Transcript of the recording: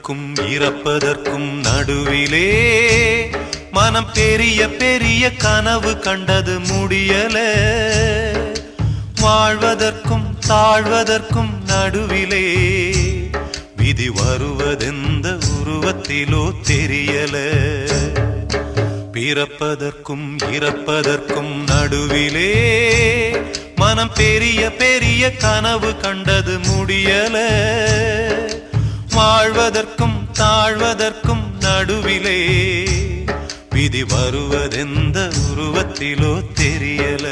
பிறப்பதற்கும் இறப்பதற்கும் நடுவிலே மனம் பெரிய பெரிய கனவு கண்டது முடியல. வாழ்வதற்கும் தாழ்வதற்கும் நடுவிலே விதி வருவதெந்த உருவத்திலோ தெரியல. பிறப்பதற்கும் இறப்பதற்கும் நடுவிலே மனம் பெரிய பெரிய கனவு கண்டது முடியல. வாழ்வதற்கும் தாழ்வதற்கும் நடுவிலே விதி வருவதெந்த உருவத்திலோ தெரியல.